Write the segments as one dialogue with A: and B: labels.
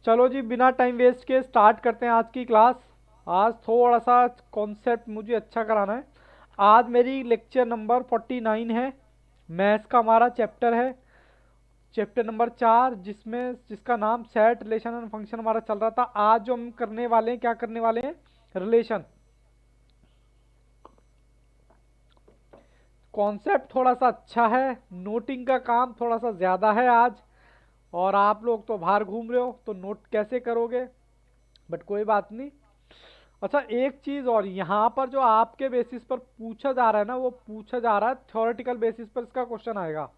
A: चलो जी, बिना time waste के स्टार्ट करते हैं आज की क्लास। आज थोड़ा सा कॉन्सेप्ट मुझे अच्छा कराना है। आज मेरी लेक्चर नंबर 49 है। मैथ्स का हमारा चैप्टर है, चैप्टर नंबर 4, जिसका नाम सेट रिलेशन एंड फंक्शन हमारा चल रहा था। आज जो हम करने वाले हैं, क्या करने वाले हैं, रिलेशन। कॉन्सेप्ट थोड़ा सा अच्छा है, नोटिंग का काम थोड़ा सा ज़्यादा है आज। और आप लोग तो बाहर घूम रहे हो तो नोट कैसे करोगे, बट कोई बात नहीं। अच्छा, एक चीज और, यहाँ पर जो आपके बेसिस पर पूछा जा रहा है ना, वो पूछा जा रहा है थ्योरेटिकल बेसिस पर इसका क्वेश्चन आएगा।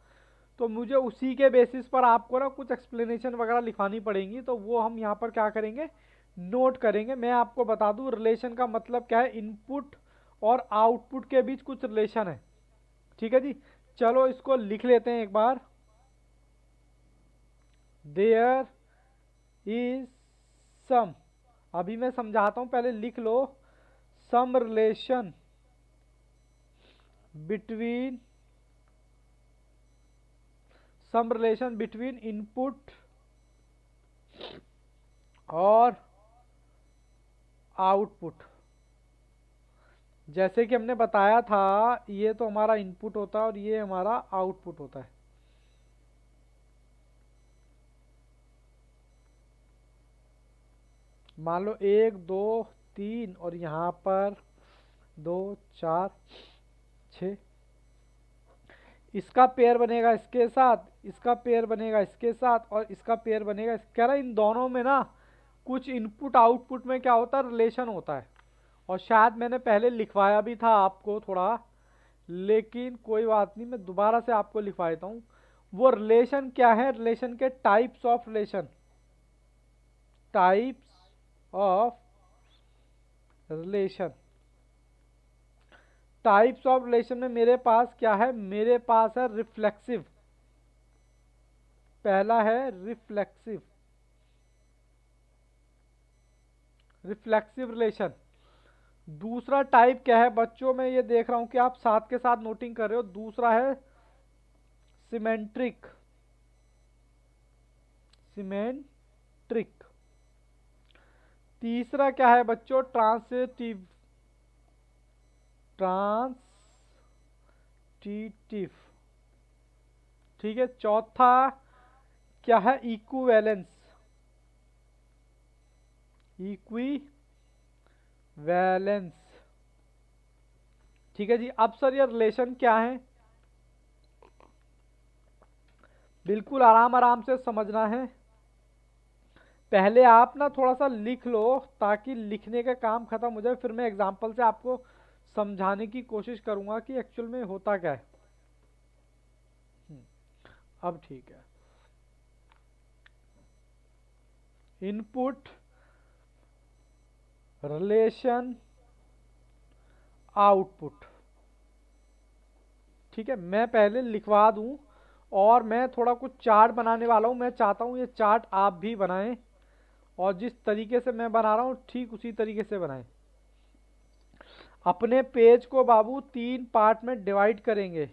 A: तो मुझे उसी के बेसिस पर आपको ना कुछ एक्सप्लेनेशन वगैरह लिखवानी पड़ेंगी, तो वो हम यहाँ पर क्या करेंगे, नोट करेंगे। मैं आपको बता दूं रिलेशन का मतलब क्या है। इनपुट और आउटपुट के बीच कुछ रिलेशन है, ठीक है जी। चलो इसको लिख लेते हैं एक बार। देयर इज सम, अभी मैं समझाता हूँ, पहले लिख लो। सम रिलेशन बिटवीन इनपुट और आउटपुट। जैसे कि हमने बताया था, ये तो हमारा इनपुट होता है और ये हमारा आउटपुट होता है। मान लो 1 2 3 और यहाँ पर 2 4 6, इसका पेयर बनेगा इसके साथ, इसका पेयर बनेगा इसके साथ, और इसका पेयर बनेगा कह रहा है इन दोनों में ना कुछ इनपुट आउटपुट में क्या होता है, रिलेशन होता है। और शायद मैंने पहले लिखवाया भी था आपको थोड़ा, लेकिन कोई बात नहीं, मैं दोबारा से आपको लिखवा देता हूँ। वो रिलेशन क्या है, रिलेशन के types of relation, types of relation. Types of relation में मेरे पास क्या है, मेरे पास है रिफ्लेक्सिव। पहला है रिफ्लेक्सिव, रिफ्लेक्सिव रिलेशन। दूसरा टाइप क्या है बच्चों, मैं ये देख रहा हूं कि आप साथ के साथ नोटिंग कर रहे हो। दूसरा है सिमेट्रिक, सिमेट्रिक। तीसरा क्या है बच्चों, ट्रांसिटिव, ट्रांसिटिव, ठीक है। चौथा क्या है, इक्विवेलेंस, इक्विवेलेंस, ठीक है जी। अब सर ये रिलेशन क्या है, बिल्कुल आराम आराम से समझना है। पहले आप ना थोड़ा सा लिख लो, ताकि लिखने का काम खत्म हो जाए, फिर मैं एग्जांपल से आपको समझाने की कोशिश करूंगा कि एक्चुअल में होता क्या है। हम्म, अब ठीक है। इनपुट रिलेशन आउटपुट, ठीक है। मैं पहले लिखवा दूं, और मैं थोड़ा कुछ चार्ट बनाने वाला हूं। मैं चाहता हूं ये चार्ट आप भी बनाएं, और जिस तरीके से मैं बना रहा हूं ठीक उसी तरीके से बनाएं। अपने पेज को बाबू 3 पार्ट में डिवाइड करेंगे।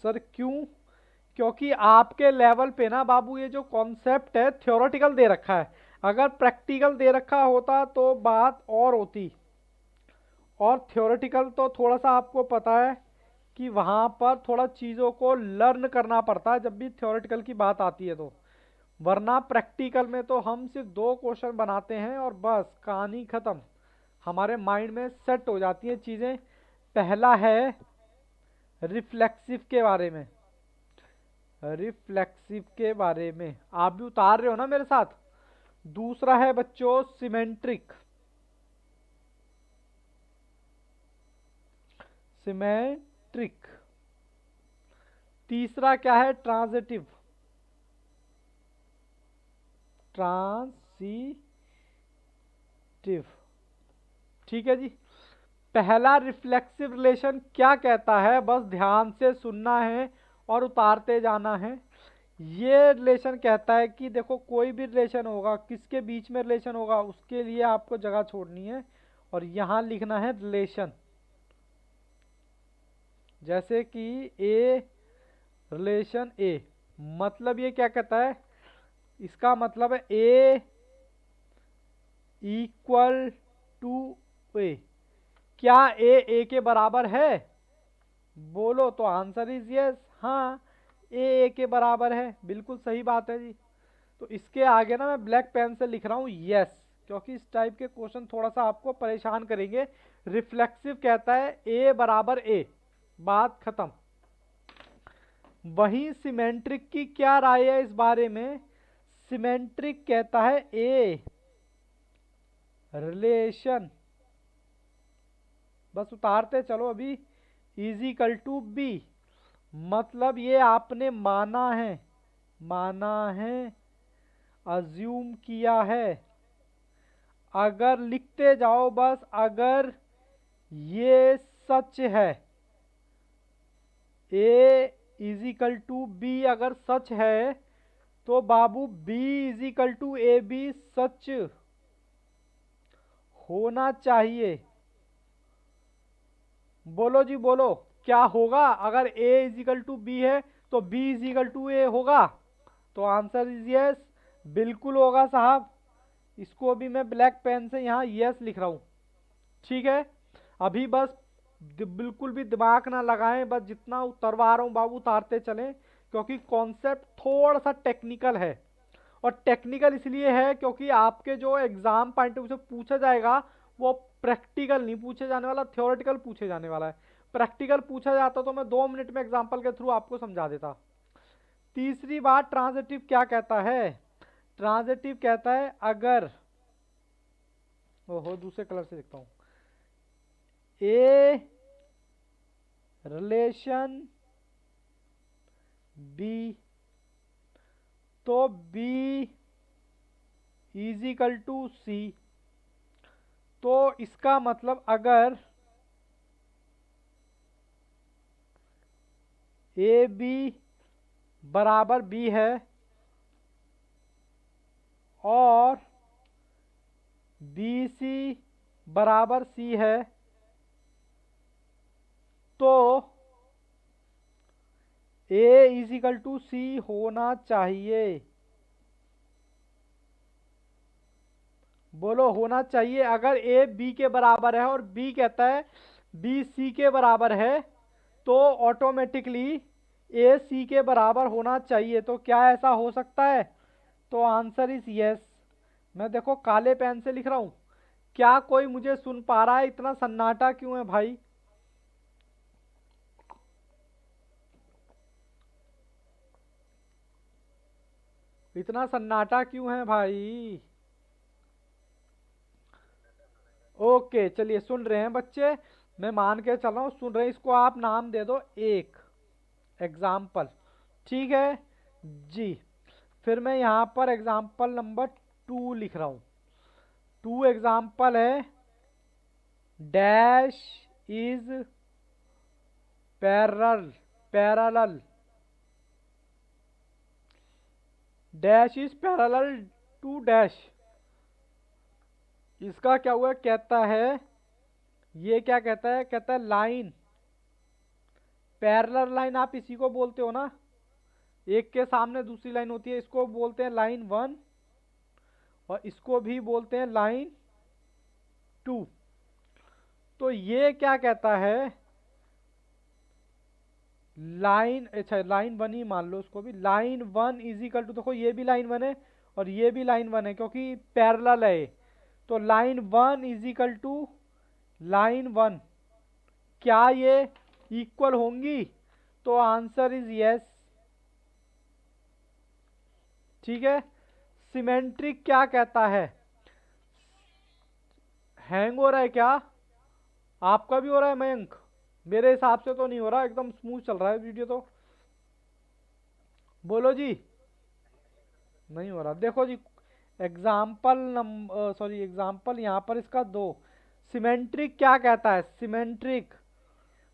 A: सर क्यों, क्योंकि आपके लेवल पे ना बाबू ये जो कॉन्सेप्ट है थ्योरेटिकल दे रखा है। अगर प्रैक्टिकल दे रखा होता तो बात और होती। और थ्योरेटिकल तो थोड़ा सा आपको पता है कि वहाँ पर थोड़ा चीज़ों को लर्न करना पड़ता है जब भी थ्योरेटिकल की बात आती है तो। वरना प्रैक्टिकल में तो हम सिर्फ 2 क्वेश्चन बनाते हैं और बस कहानी ख़त्म, हमारे माइंड में सेट हो जाती हैं चीज़ें। पहला है रिफ्लेक्सिव के बारे में, रिफ्लेक्सिव के बारे में आप भी उतार रहे हो ना मेरे साथ। दूसरा है बच्चों सिमेट्रिक, सिमेट्रिक। तीसरा क्या है, ट्रांजिटिव, ट्रांसिटिव, ठीक है जी। पहला रिफ्लेक्सिव रिलेशन क्या कहता है, बस ध्यान से सुनना है और उतारते जाना है। ये रिलेशन कहता है कि देखो कोई भी रिलेशन होगा, किसके बीच में रिलेशन होगा उसके लिए आपको जगह छोड़नी है, और यहां लिखना है रिलेशन। जैसे कि ए, रिलेशन ए, मतलब ये क्या कहता है, इसका मतलब है ए इक्वल टू ए। क्या ए के बराबर है? बोलो तो आंसर इज यस। हाँ, ए के बराबर है, बिल्कुल सही बात है जी। तो इसके आगे ना मैं ब्लैक पेन से लिख रहा हूँ यस, क्योंकि इस टाइप के क्वेश्चन थोड़ा सा आपको परेशान करेंगे। रिफ्लेक्सिव कहता है ए बराबर ए, बात खत्म। वहीं सिमेट्रिक की क्या राय है इस बारे में? सिमेट्रिक कहता है ए रिलेशन, बस उतारते चलो अभी, इजिकल टू बी। मतलब ये आपने माना है, माना है, अज्यूम किया है। अगर लिखते जाओ बस, अगर ये सच है, ए इजिकल टू बी अगर सच है, तो बाबू बी इजिकल टू ए भी सच होना चाहिए। बोलो जी बोलो, क्या होगा? अगर ए इजिकल टू बी है तो बी इजिकल टू ए होगा। तो आंसर इज यस, बिल्कुल होगा साहब। इसको भी मैं ब्लैक पेन से यहाँ यस लिख रहा हूँ। ठीक है, अभी बस बिल्कुल भी दिमाग ना लगाएं, बस जितना उतरवा रहा हूँ बाबू उतारते चलें, क्योंकि कॉन्सेप्ट थोड़ा सा टेक्निकल है। और टेक्निकल इसलिए है क्योंकि आपके जो एग्जाम पॉइंट ऑफ व्यू से पूछा जाएगा वो प्रैक्टिकल नहीं पूछे जाने वाला, थ्योरेटिकल पूछे जाने वाला है। प्रैक्टिकल पूछा जाता तो मैं 2 मिनट में एग्जाम्पल के थ्रू आपको समझा देता। तीसरी बात, ट्रांजिटिव क्या कहता है? ट्रांजिटिव कहता है अगर, ओहो दूसरे कलर से लिखता हूं, ए रिलेशन बी, तो बी इजिकल टू सी। तो इसका मतलब अगर ए बी बराबर बी है और बी सी बराबर सी है, तो ए इजिकल टू सी होना चाहिए। बोलो होना चाहिए। अगर ए बी के बराबर है और बी कहता है बी सी के बराबर है, तो ऑटोमेटिकली ए सी के बराबर होना चाहिए। तो क्या ऐसा हो सकता है? तो आंसर इज यस। मैं देखो काले पेन से लिख रहा हूं। क्या कोई मुझे सुन पा रहा है? इतना सन्नाटा क्यों है भाई? इतना सन्नाटा क्यों है भाई? ओके चलिए, सुन रहे हैं बच्चे, मैं मान के चल रहा हूँ सुन रहे हैं। इसको आप नाम दे दो एक एग्जाम्पल, ठीक है जी। फिर मैं यहाँ पर एग्जाम्पल नंबर 2 लिख रहा हूँ। 2 एग्जाम्पल है, dash is parallel, dash is parallel to dash. इसका क्या हुआ? कहता है, ये क्या कहता है? कहता है लाइन, पैरेलल लाइन आप इसी को बोलते हो ना, एक के सामने दूसरी लाइन होती है, इसको बोलते हैं लाइन 1 और इसको भी बोलते हैं लाइन 2। तो ये क्या कहता है? लाइन, अच्छा लाइन 1 ही मान लो उसको भी, लाइन 1 इजिकल टू, देखो ये भी लाइन 1 है और ये भी लाइन 1 है क्योंकि पैरेलल है। तो लाइन 1 इजिकल टू लाइन 1, क्या ये इक्वल होंगी? तो आंसर इज यस। ठीक है, सिमेट्रिक क्या कहता है? हैंग हो रहा है क्या? आपका भी हो रहा है मयंक? मेरे हिसाब से तो नहीं हो रहा, एकदम स्मूथ चल रहा है वीडियो तो। बोलो जी। नहीं हो रहा, देखो जी एग्जाम्पल नंबर, सॉरी एग्जाम्पल यहाँ पर इसका 2। सिमेट्रिक क्या कहता है? Symmetric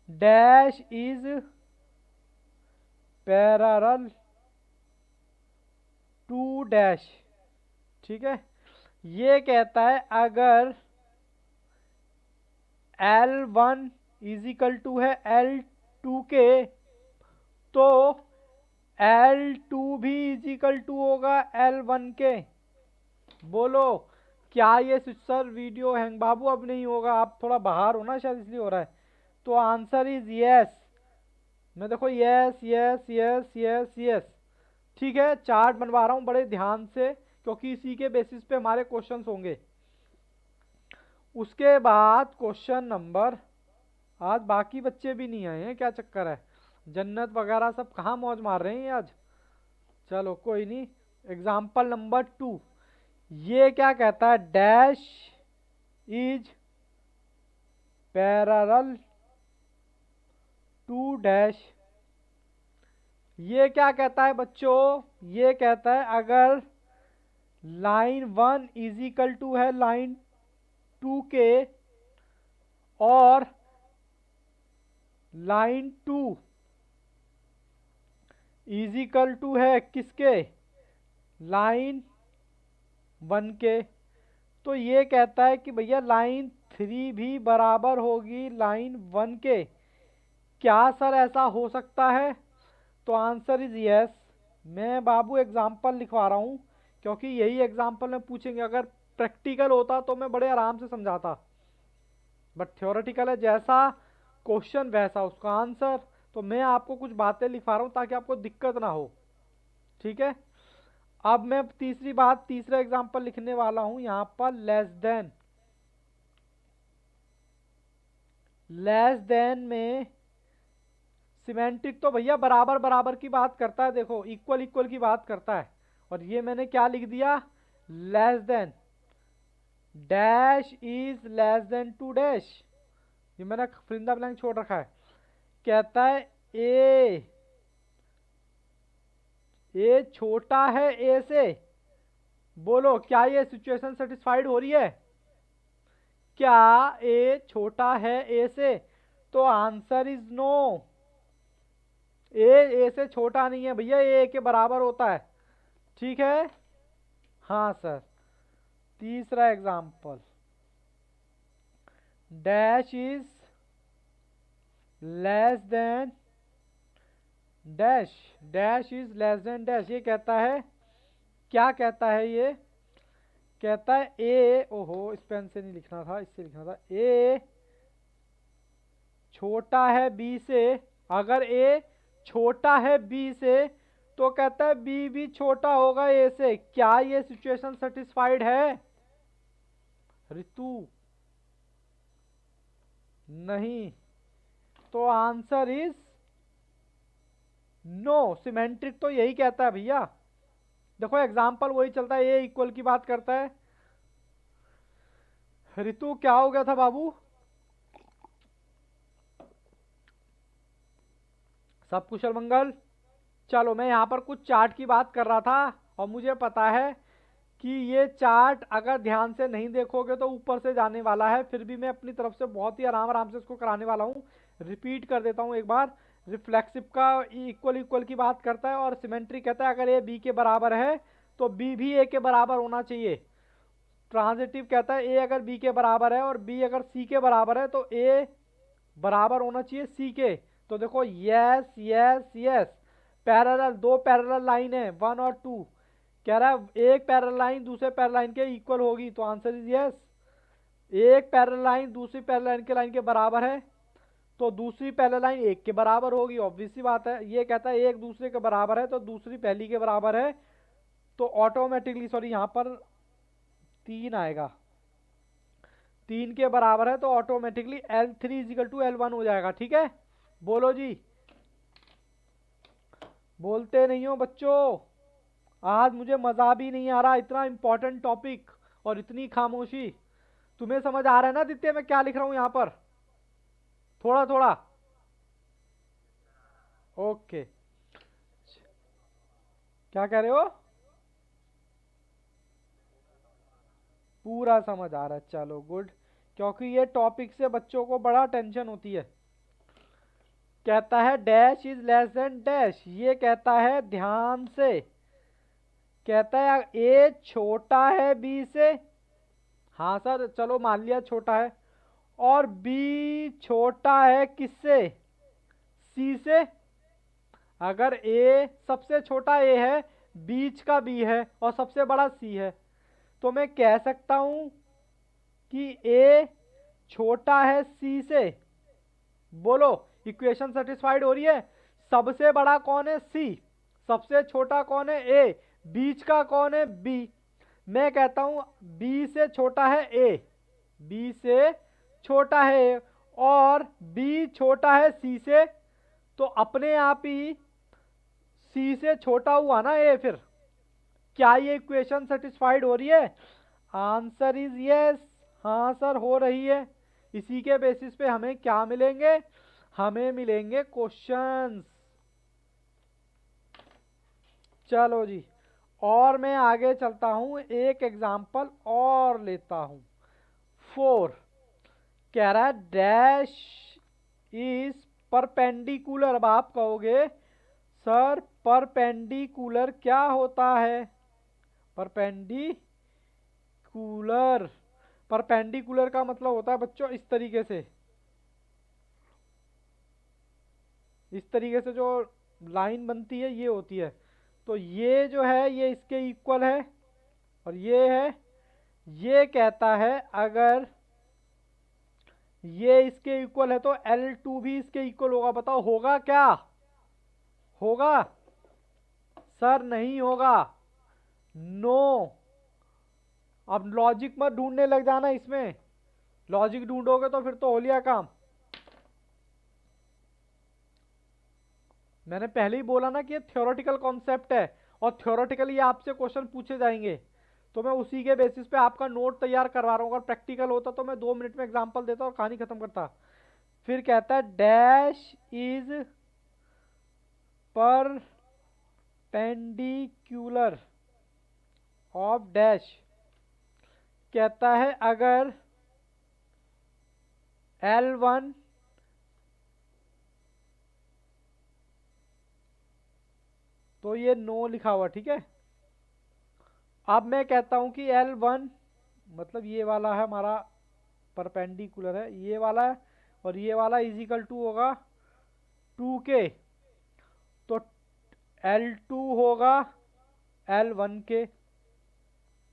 A: dash is parallel to dash. ठीक है, ये कहता है अगर L1 इजिकल टू है L2 के, तो L2 भी इजिकल टू होगा L1 के। बोलो क्या ये सर वीडियो हैंग? बाबू अब नहीं होगा, आप थोड़ा बाहर हो ना शायद इसलिए हो रहा है। तो आंसर इज यस। मैं देखो yes yes yes yes yes. ठीक है, चार्ट बनवा रहा हूं बड़े ध्यान से, क्योंकि इसी के बेसिस पे हमारे क्वेश्चंस होंगे। उसके बाद क्वेश्चन नंबर, आज बाकी बच्चे भी नहीं आए हैं, क्या चक्कर है? जन्नत वगैरह सब कहाँ मौज मार रहे हैं आज? चलो कोई नहीं। एग्जाम्पल नंबर 2, ये क्या कहता है? Dash is parallel to dash. ये क्या कहता है बच्चों? ये कहता है अगर लाइन 1 इजिकल टू है लाइन 2 के, और लाइन 2 इजिकल टू है किसके? लाइन 1 के। तो ये कहता है कि भैया लाइन 3 भी बराबर होगी लाइन 1 के। क्या सर ऐसा हो सकता है? तो आंसर इज यस। मैं बाबू एग्जाम्पल लिखवा रहा हूँ, क्योंकि यही एग्जाम्पल में पूछेंगे। अगर प्रैक्टिकल होता तो मैं बड़े आराम से समझाता, बट थ्योरेटिकल है, जैसा क्वेश्चन वैसा उसका आंसर। तो मैं आपको कुछ बातें लिखवा रहा हूँ ताकि आपको दिक्कत ना हो। ठीक है, अब मैं तीसरी बात, तीसरा एग्जाम्पल लिखने वाला हूं यहां पर। लेस देन में सिमेंटिक तो भैया बराबर बराबर की बात करता है, देखो इक्वल इक्वल की बात करता है। और ये मैंने क्या लिख दिया? Less than dash is less than to dash. ये मैंने फिर ब्लैंक छोड़ रखा है। कहता है ए छोटा है ए से। बोलो क्या ये सिचुएशन सेटिस्फाइड हो रही है? क्या ए छोटा है ए से? तो आंसर इज नो। ए से छोटा नहीं है भैया, ए के बराबर होता है। ठीक है, हाँ सर। तीसरा example, dash is less than dash. Dash is less than dash. ये कहता है, क्या कहता है ये? कहता है ए, ओहो इस पेन से नहीं लिखना था, इससे लिखना था। ए छोटा है बी से। अगर ए छोटा है बी से तो कहता है बी भी छोटा होगा ए से। क्या ये सिचुएशन सेटिस्फाइड है ऋतु? नहीं। तो आंसर इज नो। सिमेट्रिक तो यही कहता है भैया। देखो एग्जाम्पल वही चलता है, ए इक्वल की बात करता है। ऋतु क्या हो गया था बाबू? सब कुशल मंगल? चलो मैं यहाँ पर कुछ चार्ट की बात कर रहा था, और मुझे पता है कि ये चार्ट अगर ध्यान से नहीं देखोगे तो ऊपर से जाने वाला है। फिर भी मैं अपनी तरफ से बहुत ही आराम आराम से इसको कराने वाला हूँ। रिपीट कर देता हूँ एक बार। रिफ्लेक्सिव का इक्वल इक्वल की बात करता है, और सिमेट्री कहता है अगर ए बी के बराबर है तो बी भी ए के बराबर होना चाहिए। ट्रांजिटिव कहता है ए अगर बी के बराबर है और बी अगर सी के बराबर है तो ए बराबर होना चाहिए सी के। तो देखो यस यस यस। पैरेलल, दो पैरेलल लाइन है 1 और 2। कह रहा है एक पैरेलल लाइन दूसरे पैरेलल लाइन के इक्वल होगी, तो आंसर इज यस। एक पैरेलल लाइन दूसरी पैरेलल लाइन के बराबर है तो दूसरी पैरेलल लाइन एक के बराबर होगी, ऑब्वियस सी बात है। ये कहता है एक दूसरे के बराबर है तो दूसरी पहली के बराबर है, तो ऑटोमेटिकली, सॉरी यहां पर 3 आएगा। 3 के बराबर है तो automatically L3 is equal to L1 हो जाएगा। ठीक है, बोलो जी। बोलते नहीं हो बच्चों, आज मुझे मजा भी नहीं आ रहा। इतना इंपॉर्टेंट टॉपिक और इतनी खामोशी। तुम्हें समझ आ रहा है ना दित्य मैं क्या लिख रहा हूं यहां पर? थोड़ा थोड़ा ओके। क्या कह रहे हो? पूरा समझ आ रहा है, चलो गुड। क्योंकि ये टॉपिक से बच्चों को बड़ा टेंशन होती है। कहता है dash is less than dash. ये कहता है ध्यान से, कहता है ए छोटा है बी से। हाँ सर चलो मान लिया छोटा है। और बी छोटा है किससे? सी से। अगर ए सबसे छोटा ए है, बीच का बी है और सबसे बड़ा सी है, तो मैं कह सकता हूं कि ए छोटा है सी से। बोलो, इक्वेशन सेटिस्फाइड हो रही है। सबसे बड़ा कौन है? सी। सबसे छोटा कौन है? ए। बीच का कौन है? बी। मैं कहता हूं बी से छोटा है ए, बी से छोटा है ए, और बी छोटा है सी से, तो अपने आप ही सी से छोटा हुआ ना ए। फिर क्या ये इक्वेशन सेटिस्फाइड हो रही है? Answer is yes. हाँ सर, हो रही है। इसी के बेसिस पे हमें क्या मिलेंगे? हमें मिलेंगे क्वेश्चंस। चलो जी, और मैं आगे चलता हूं, एक एग्जांपल और लेता हूं। 4 कह रहा है डैश इज परपेंडिकुलर। अब आप कहोगे सर परपेंडिकुलर क्या होता है? परपेंडिकुलर, परपेंडिकुलर का मतलब होता है बच्चों इस तरीके से, इस तरीके से जो लाइन बनती है ये होती है। तो ये जो है ये इसके इक्वल है, और ये है, ये कहता है अगर ये इसके इक्वल है तो L2 भी इसके इक्वल होगा। बताओ होगा क्या? होगा? सर नहीं होगा। नो। अब लॉजिक मत ढूंढने लग जाना इसमें। लॉजिक ढूंढोगे तो फिर तो हो लिया काम। मैंने पहले ही बोला ना कि ये थ्योरेटिकल कॉन्सेप्ट है, और थ्योरेटिकली आपसे क्वेश्चन पूछे जाएंगे, तो मैं उसी के बेसिस पे आपका नोट तैयार करवा रहा हूँ। अगर प्रैक्टिकल होता तो मैं 2 मिनट में एग्जांपल देता और कहानी खत्म करता। फिर कहता है dash is perpendicular of dash. कहता है अगर L1 तो ये नो लिखा हुआ, ठीक है। अब मैं कहता हूं कि L1 मतलब ये वाला है हमारा, परपेंडिकुलर है ये वाला है, और ये वाला इजिकल टू होगा 2 के, तो L2 होगा L1 के।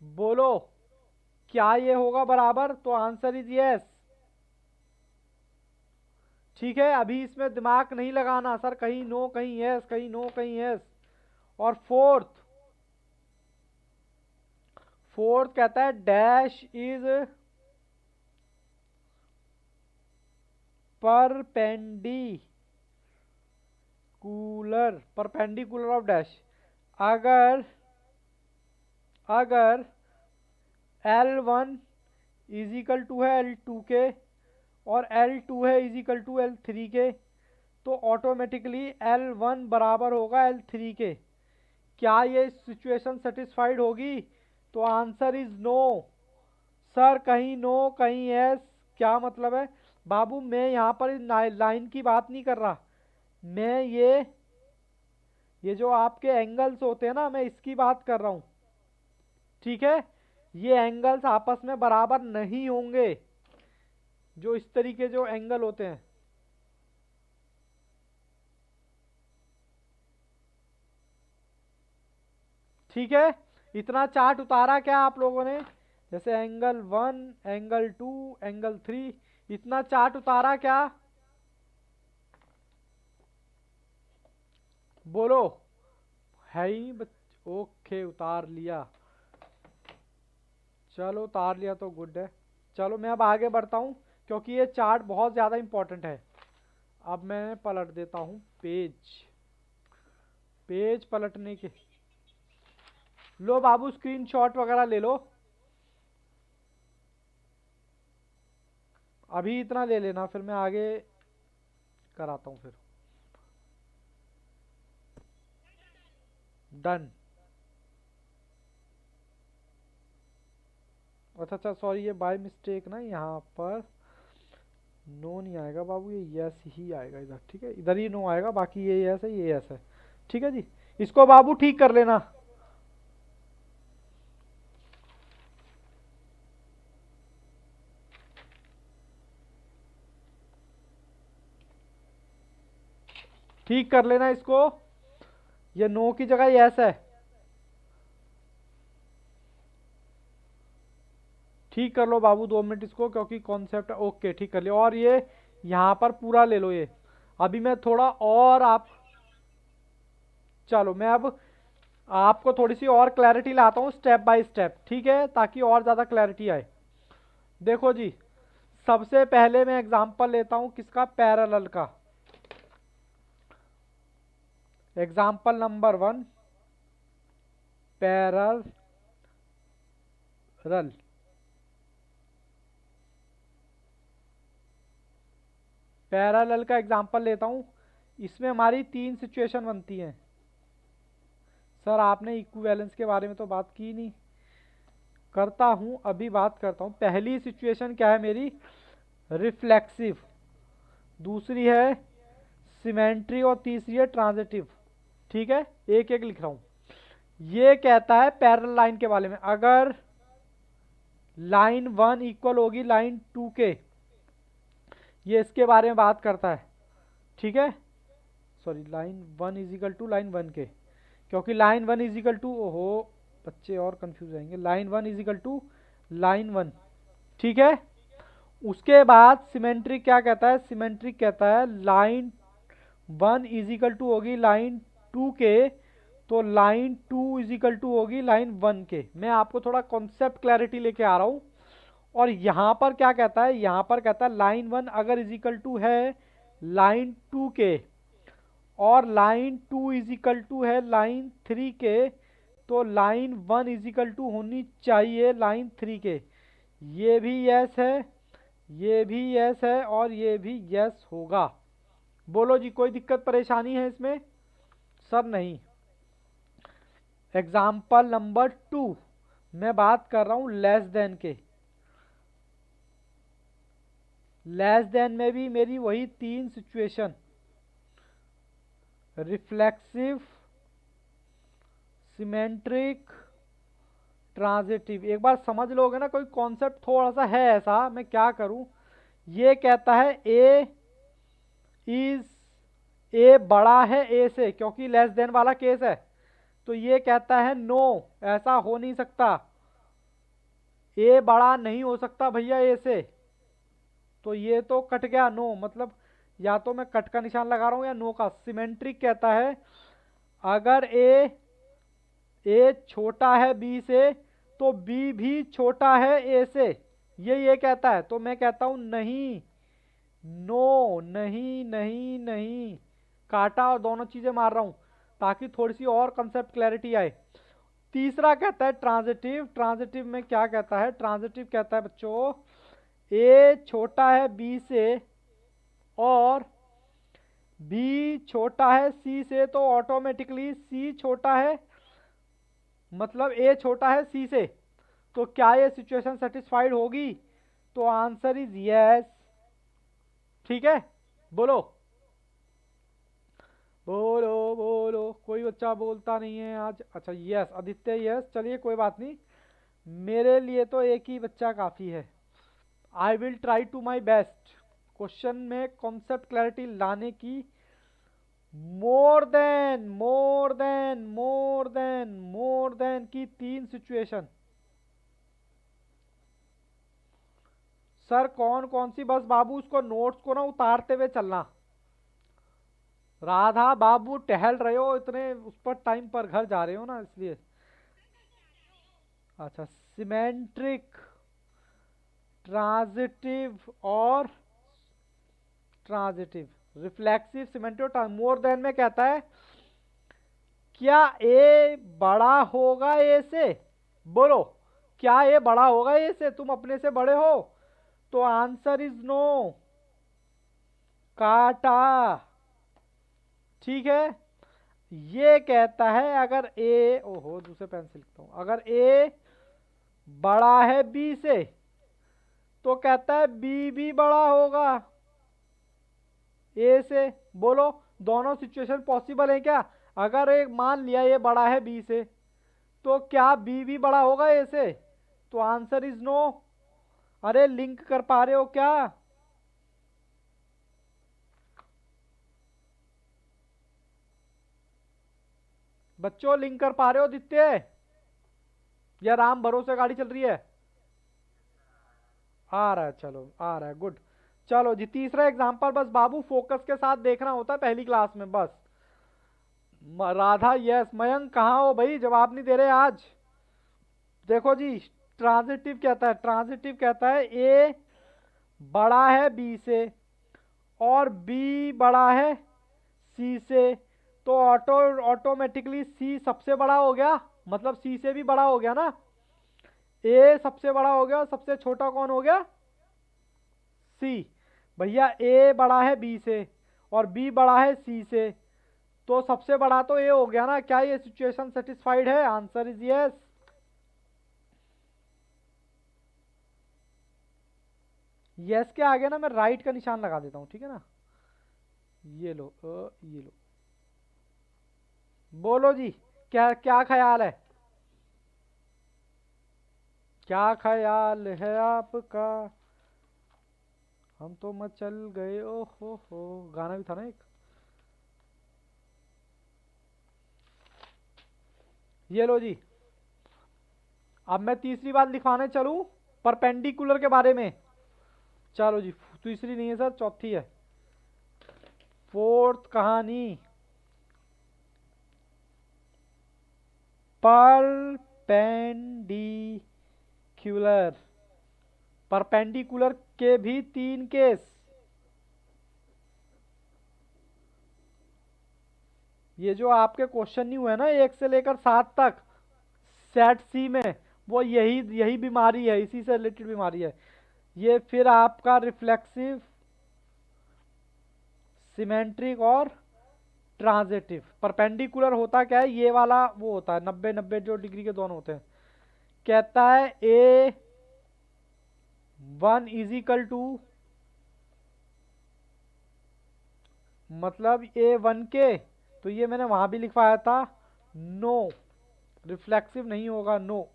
A: बोलो क्या ये होगा बराबर? तो आंसर इज यस। ठीक है, अभी इसमें दिमाग नहीं लगाना सर, कहीं नो कहीं यस, कहीं नो कहीं यस। और फोर्थ, फोर्थ कहता है dash is perpendicular of dash. अगर अगर L1 इजिकल टू है L2 के, और L2 है इजिकल टू L3 के, तो ऑटोमेटिकली L1 बराबर होगा L3 के। क्या ये सिचुएशन सेटिस्फाइड होगी? तो आंसर इज नो। सर कहीं नो कहीं यस, क्या मतलब है? बाबू मैं यहाँ पर लाइन की बात नहीं कर रहा, मैं ये जो आपके एंगल्स होते हैं ना, मैं इसकी बात कर रहा हूँ। ठीक है, ये एंगल्स आपस में बराबर नहीं होंगे, जो इस तरीके जो एंगल होते हैं। ठीक है, इतना चार्ट उतारा क्या आप लोगों ने? जैसे एंगल 1, एंगल 2, एंगल 3, इतना चार्ट उतारा क्या? बोलो। है ही ओके, उतार लिया। चलो उतार लिया तो गुड है। चलो मैं अब आगे बढ़ता हूँ, क्योंकि ये चार्ट बहुत ज़्यादा इंपॉर्टेंट है। अब मैं पलट देता हूँ पेज, पेज पलटने के। लो बाबू स्क्रीनशॉट वगैरह ले लो, अभी इतना ले लेना, फिर मैं आगे कराता हूँ फिर। डन। अच्छा अच्छा, सॉरी, ये बाय मिस्टेक ना यहाँ पर नो नहीं आएगा बाबू, ये यस ही आएगा इधर। ठीक है, इधर ही नो आएगा, बाकी ये यस है, ये यस है। ठीक है जी, इसको बाबू ठीक कर लेना। ठीक कर लेना इसको। ये नो की जगह यस है। ठीक कर लो बाबू 2 मिनट इसको, क्योंकि कॉन्सेप्ट ओके ठीक कर लिया। और ये यहाँ पर पूरा ले लो ये। अभी मैं थोड़ा और आप, चलो मैं अब आपको थोड़ी सी और क्लैरिटी लाता हूँ स्टेप बाय स्टेप, ठीक है, ताकि और ज़्यादा क्लैरिटी आए। देखो जी, सबसे पहले मैं एग्जांपल लेता हूँ किसका, पैरेलल का। Example number 1, parallel. पैरेलल का एग्जांपल लेता हूँ। इसमें हमारी 3 सिचुएशन बनती हैं। सर आपने इक्विवेलेंस के बारे में तो बात की नहीं। करता हूँ, अभी बात करता हूँ। पहली सिचुएशन क्या है मेरी, रिफ्लेक्सिव। दूसरी है सिमेट्री और तीसरी है ट्रांजिटिव। ठीक है, एक एक लिख रहा हूँ। ये कहता है पैरेलल लाइन के बारे में, अगर लाइन 1 इक्वल होगी लाइन 2 के, ये इसके बारे में बात करता है। ठीक है, sorry, line 1 is equal to line 1 के, क्योंकि लाइन 1 इज इक्वल टू, ओहो बच्चे और कंफ्यूज रहेंगे, line 1 is equal to line 1। ठीक है, उसके बाद सिमेट्रिक क्या कहता है, सिमेट्रिक कहता है लाइन 1 इज इक्वल टू होगी लाइन 2 के, तो लाइन 2 इज इक्वल टू होगी लाइन 1 के। मैं आपको थोड़ा कॉन्सेप्ट क्लैरिटी लेके आ रहा हूँ। और यहाँ पर क्या कहता है, यहाँ पर कहता है लाइन 1 अगर इज इक्वल टू है लाइन 2 के, और लाइन 2 इज इक्वल टू है लाइन 3 के, तो लाइन 1 इज इक्वल टू होनी चाहिए लाइन 3 के। ये भी यस है, ये भी यस है, और ये भी यस होगा। बोलो जी, कोई दिक्कत परेशानी है इसमें? सर नहीं। एग्जाम्पल नंबर 2, मैं बात कर रहा हूं लेस देन के। लेस देन में भी मेरी वही 3 सिचुएशन, रिफ्लेक्सिव, सिमेट्रिक, ट्रांजिटिव। एक बार समझ लोगे ना, कोई कॉन्सेप्ट थोड़ा सा है ऐसा, मैं क्या करूं। ये कहता है ए बड़ा है ए से, क्योंकि लेस देन वाला केस है। तो ये कहता है नो, ऐसा हो नहीं सकता, ए बड़ा नहीं हो सकता भैया ए से। तो ये तो कट गया नो, मतलब या तो मैं कट का निशान लगा रहा हूं या नो का। सिमेट्रिक कहता है अगर ए छोटा है बी से, तो बी भी छोटा है ए से। ये कहता है, तो मैं कहता हूं नहीं, नो, नहीं नहीं नहीं, काटा और दोनों चीजें मार रहा हूं ताकि थोड़ी सी और कंसेप्ट क्लैरिटी आए। तीसरा कहता है ट्रांजिटिव। ट्रांजिटिव में क्या कहता है, ट्रांजिटिव कहता है बच्चों ए छोटा है बी से और बी छोटा है सी से, तो ऑटोमेटिकली सी छोटा है, मतलब ए छोटा है सी से। तो क्या ये सिचुएशन सेटिस्फाइड होगी? तो आंसर इज यस। ठीक है, बोलो बोलो बोलो, कोई बच्चा बोलता नहीं है आज। अच्छा यस, आदित्य यस, चलिए कोई बात नहीं, मेरे लिए तो एक ही बच्चा काफ़ी है। I will try to my best question में कॉन्सेप्ट क्लैरिटी लाने की। मोर देन की 3 सिचुएशन। सर कौन कौन सी? बस बाबू उसको नोट्स को ना उतारते हुए चलना। राधा बाबू टहल रहे हो इतने, उस पर टाइम पर घर जा रहे हो ना, इसलिए। अच्छा, सिमेट्रिक, ट्रांजिटिव और transitive, reflexive, symmetric, more than में कहता है क्या ए बड़ा होगा ए से? बोलो, क्या ए बड़ा होगा ए से? तुम अपने से बड़े हो, तो आंसर इज नो, काटा। ठीक है, ये कहता है अगर ए, ओहो दूसरे पेन से लिखता हूं, अगर ए बड़ा है बी से, तो कहता है बी भी बड़ा होगा ए से। बोलो, दोनों सिचुएशन पॉसिबल है क्या? अगर एक मान लिया ए बड़ा है बी से, तो क्या बी भी बड़ा होगा ए से? तो आंसर इज नो। अरे लिंक कर पा रहे हो क्या? बच्चों लिंक कर पा रहे हो दित्य, या राम भरोसे गाड़ी चल रही है? आ रहा है, चलो आ रहा है, गुड। चलो जी तीसरा एग्जांपल, बस बाबू फोकस के साथ देखना होता है पहली क्लास में बस। राधा यस, मयंक कहाँ हो भाई, जवाब नहीं दे रहे आज। देखो जी ट्रांजिटिव कहता है, ट्रांजिटिव कहता है ए बड़ा है बी से और बी बड़ा है सी से, तो ऑटोमेटिकली सी सबसे बड़ा हो गया, मतलब सी से भी बड़ा हो गया ना। ए सबसे बड़ा हो गया, सबसे छोटा कौन हो गया? सी। भैया ए बड़ा है बी से और बी बड़ा है सी से, तो सबसे बड़ा तो ए हो गया ना। क्या ये सिचुएशन सेटिस्फाइड है? Answer is yes. यस के आगे ना मैं राइट का निशान लगा देता हूं, ठीक है ना। ये लो ये लो। बोलो जी, क्या क्या ख्याल है, क्या ख्याल है आपका? हम तो मचल गए, ओ हो, गाना भी था ना एक। ये लो जी, अब मैं तीसरी बात लिखवाने चलूं परपेंडिकुलर के बारे में। चलो जी, तीसरी नहीं है सर, चौथी है। फोर्थ कहानी, परपेंडिकुलर। परपेंडिकुलर के भी 3 केस। ये जो आपके क्वेश्चन नहीं हुए ना 1 से लेकर 7 तक सेट सी में, वो यही यही बीमारी है, इसी से रिलेटेड बीमारी है ये। फिर आपका रिफ्लेक्सिव, सिमेट्रिक और ट्रांजिटिव। परपेंडिकुलर होता क्या है, ये वाला वो होता है 90-90 जो डिग्री के दोनों होते हैं। कहता है A1 इज इक्वल टू, मतलब A1 के, तो ये मैंने वहां भी लिखवाया था, नो रिफ्लेक्सिव नहीं होगा, नो।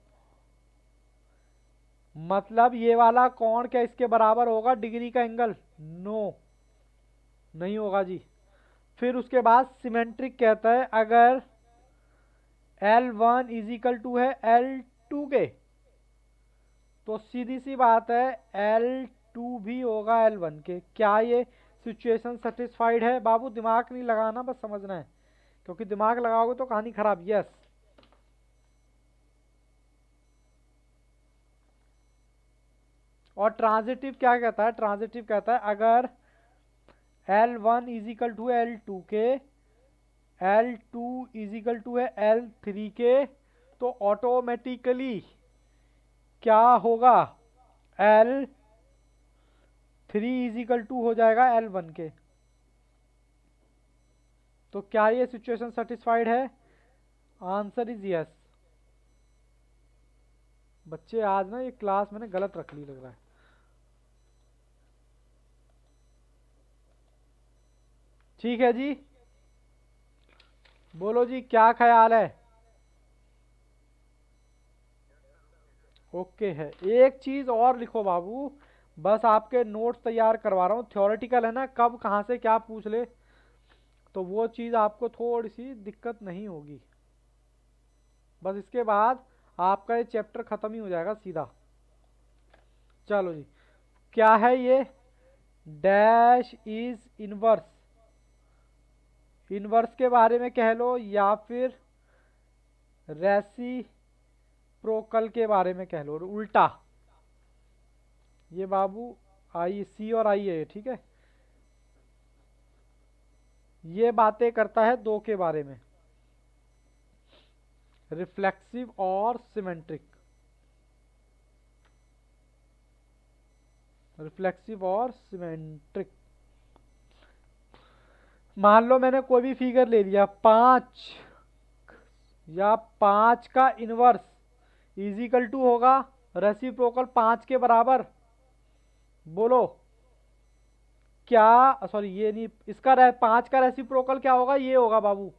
A: मतलब ये वाला कोण क्या इसके बराबर होगा डिग्री का एंगल? नो, नहीं होगा जी। फिर उसके बाद सिमेट्रिक कहता है अगर L1 इज इक्वल टू है L2 के, तो सीधी सी बात है L2 भी होगा L1 के। क्या ये सिचुएशन सेटिस्फाइड है? बाबू दिमाग नहीं लगाना, बस समझना है, क्योंकि दिमाग लगाओगे तो कहानी खराब। यस। और ट्रांजिटिव क्या कहता है? ट्रांजिटिव कहता है अगर L1 is equal to L2 के, L2 इज इक्वल टू है L3 के, तो ऑटोमेटिकली क्या होगा? L3 इज इक्वल टू हो जाएगा L1 के। तो क्या ये सिचुएशन सेटिस्फाइड है? Answer is yes. बच्चे आज ना ये क्लास मैंने गलत रख ली लग रहा है। ठीक है जी, बोलो जी क्या ख्याल है? ओके है। एक चीज और लिखो बाबू, बस आपके नोट्स तैयार करवा रहा हूँ, थ्योरेटिकल है ना, कब कहाँ से क्या पूछ ले, तो वो चीज आपको थोड़ी सी दिक्कत नहीं होगी। बस इसके बाद आपका ये चैप्टर खत्म ही हो जाएगा सीधा। चलो जी, क्या है ये? Dash is inverse. इनवर्स के बारे में कह लो या फिर रेसिप्रोकल के बारे में कह लो, उल्टा। ये बाबू आई सी और आई है, ठीक है। ये बातें करता है दो के बारे में, रिफ्लेक्सिव और सिमेट्रिक। रिफ्लेक्सिव और सिमेट्रिक। मान लो मैंने कोई भी फिगर ले लिया 5 या 5 का इनवर्स इजिकल टू होगा रेसिप्रोकल 5 के बराबर। बोलो क्या, सॉरी ये नहीं, इसका 5 का रेसिप्रोकल क्या होगा? ये होगा बाबू,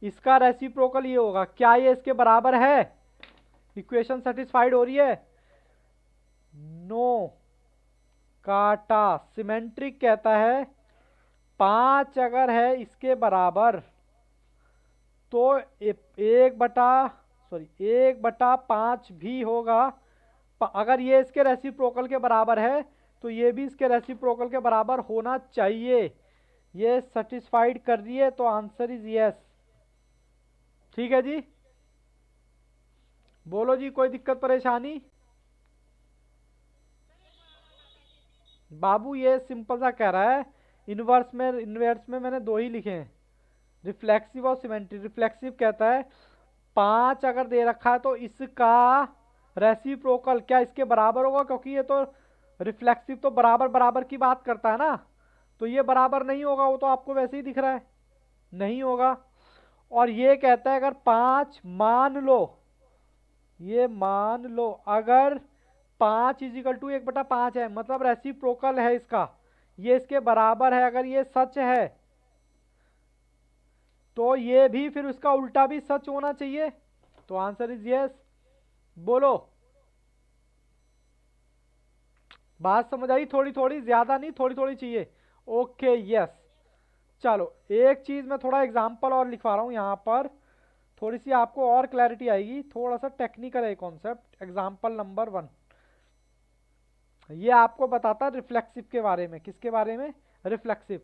A: इसका रेसिप्रोकल ये होगा। क्या ये इसके बराबर है? इक्वेशन सेटिस्फाइड हो रही है? नो, काटा। सिमेट्रिक कहता है 5 अगर है इसके बराबर तो 1/5 भी होगा। अगर ये इसके रेसिप्रोकल के बराबर है तो ये भी इसके रेसिप्रोकल के बराबर होना चाहिए। ये सेटिस्फाइड कर रही है, तो आंसर इज यस। ठीक है जी, बोलो जी, कोई दिक्कत परेशानी? बाबू ये सिंपल सा कह रहा है, इनवर्स में मैंने दो ही लिखे हैं, रिफ्लेक्सिव और सिमेट्रिक। रिफ्लेक्सिव कहता है 5 अगर दे रखा है तो इसका रेसिप्रोकल क्या इसके बराबर होगा, क्योंकि ये तो रिफ्लेक्सिव तो बराबर बराबर की बात करता है ना, तो ये बराबर नहीं होगा, वो तो आपको वैसे ही दिख रहा है, नहीं होगा। और ये कहता है अगर 5 मान लो, ये मान लो अगर 5 = 1/5 है, मतलब रेसिप्रोकल है इसका, ये इसके बराबर है, अगर ये सच है तो ये भी फिर उसका उल्टा भी सच होना चाहिए, तो आंसर इज यस। बोलो, बात समझ आई? थोड़ी थोड़ी, ज्यादा नहीं, थोड़ी थोड़ी चाहिए। Okay yes. चलो एक चीज मैं थोड़ा एग्जांपल और लिखवा रहा हूं यहाँ पर, थोड़ी सी आपको और क्लैरिटी आएगी। थोड़ा सा टेक्निकल है कॉन्सेप्ट। एग्जांपल नंबर 1, ये आपको बताता रिफ्लेक्सिव के बारे में। किसके बारे में? रिफ्लेक्सिव।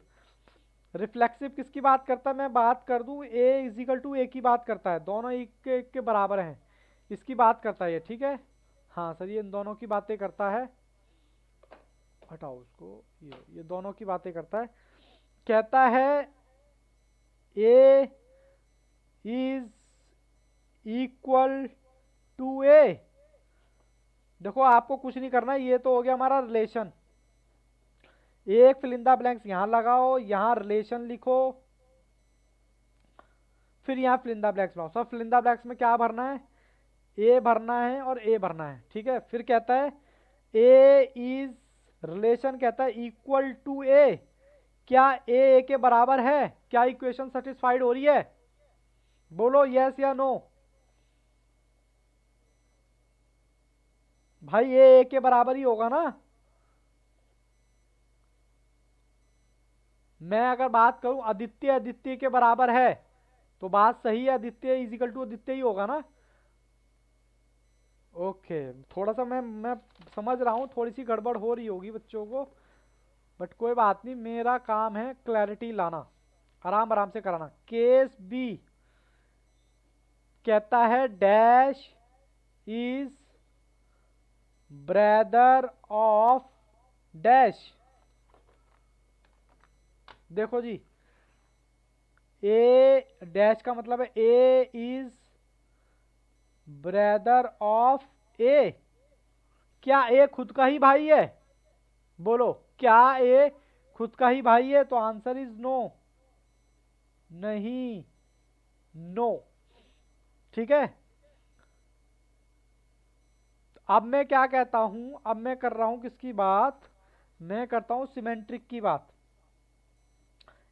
A: रिफ्लेक्सिव किसकी बात करता है? मैं बात कर दूं A की बात करता है, दोनों एक के बराबर हैं, इसकी बात करता है ये। ठीक है, हाँ सर, ये इन दोनों की बातें करता है। हटाओ उसको, ये दोनों की बातें करता है। कहता है A is equal to A। देखो आपको कुछ नहीं करना, ये तो हो गया हमारा रिलेशन। एक फिलिंदा ब्लैंक्स यहां लगाओ, यहां रिलेशन लिखो, फिर यहाँ फिलिंदा ब्लैंक्स बनाओ। सब फिलिंदा ब्लैंक्स में क्या भरना है? ए भरना है और ए भरना है। ठीक है, फिर कहता है ए इज, रिलेशन कहता है इक्वल टू ए। क्या ए के बराबर है? क्या इक्वेशन सेटिस्फाइड हो रही है? बोलो यस या नो। भाई ए के बराबर ही होगा ना। मैं अगर बात करूं आदित्य के बराबर है तो बात सही है, आदित्य इजिकल टू आदित्य ही होगा ना। ओके, थोड़ा सा मैं समझ रहा हूँ थोड़ी सी गड़बड़ हो रही होगी बच्चों को, बट कोई बात नहीं, मेरा काम है क्लैरिटी लाना, आराम आराम से कराना। केस बी कहता है dash is brother of dash. देखो जी, ए डैश का मतलब है ए इज ब्रदर ऑफ ए। क्या ए खुद का ही भाई है? बोलो, क्या ए खुद का ही भाई है? तो आंसर इज नो, नहीं, नो। ठीक है, अब मैं क्या कहता हूं, अब मैं कर रहा हूं किसकी बात? मैं करता हूं सिमेट्रिक की बात।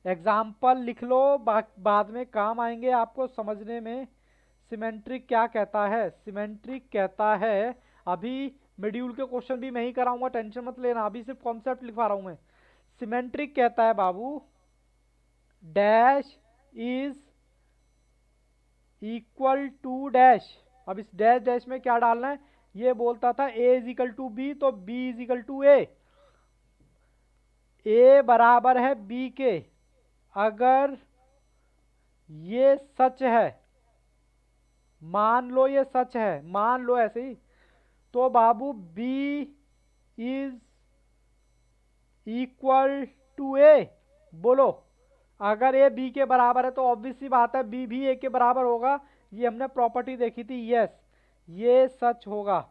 A: एग्जाम्पल लिख लो, बाद में काम आएंगे आपको समझने में। सिमेट्रिक क्या कहता है? सिमेट्रिक कहता है, अभी मॉड्यूल के क्वेश्चन भी मैं ही कराऊंगा, टेंशन मत लेना, अभी सिर्फ कॉन्सेप्ट लिखवा रहा हूं मैं। सिमेट्रिक कहता है बाबू dash is equal to dash. अब इस डैश डैश में क्या डालना है? ये बोलता था ए इज इक्वल टू बी, तो बी इज इक्वल टू ए बराबर है बी के। अगर ये सच है, मान लो ये सच है, मान लो ऐसे ही, तो बाबू बी इज इक्वल टू ए। बोलो, अगर ए बी के बराबर है तो ऑब्वियस सी बात है बी भी ए के बराबर होगा, ये हमने प्रॉपर्टी देखी थी। यस, ये सच होगा।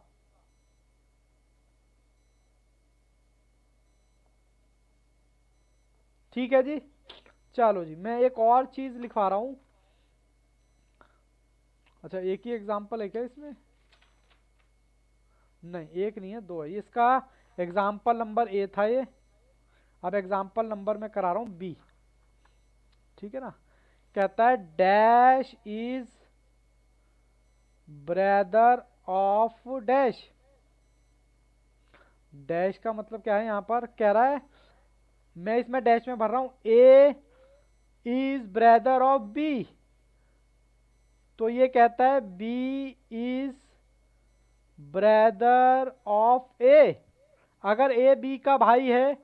A: ठीक है जी, चलो जी, मैं एक और चीज लिखवा रहा हूं। अच्छा, एक ही एग्जाम्पल है क्या इसमें? नहीं, एक नहीं है, दो है। इसका एग्जाम्पल नंबर ए था ये, अब एग्जाम्पल नंबर मैं करा रहा हूं बी। ठीक है ना, कहता है dash is brother of dash. Dash का मतलब क्या है? यहां पर कह रहा है, मैं इसमें डैश में भर रहा हूं ए इज ब्रदर ऑफ बी। तो ये कहता है बी इज ब्रदर ऑफ ए। अगर ए बी का भाई है,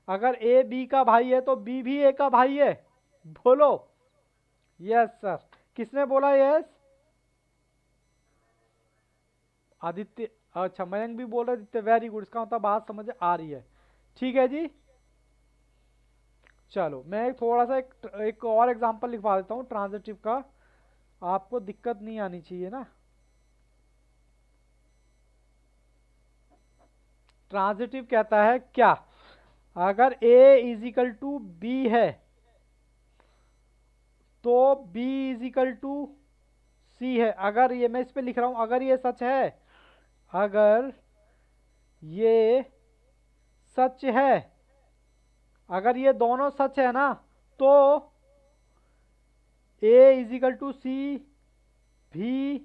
A: अगर ए बी का भाई है तो बी भी ए का भाई है। बोलो यस सर। किसने बोला यस? आदित्य। अच्छा, मयंक भी बोल रहे आदित्य, वेरी गुड। इसका मतलब बात समझ आ रही है। ठीक है जी। चलो मैं थोड़ा सा एक और एग्जांपल लिखवा देता हूँ ट्रांजिटिव का, आपको दिक्कत नहीं आनी चाहिए ना। ट्रांजिटिव कहता है क्या, अगर a इजिकल टू बी है तो b इजिकल टू सी है। अगर ये, मैं इस पे लिख रहा हूं, अगर ये सच है, अगर ये सच है, अगर ये दोनों सच है ना, तो a इजिकल टू सी भी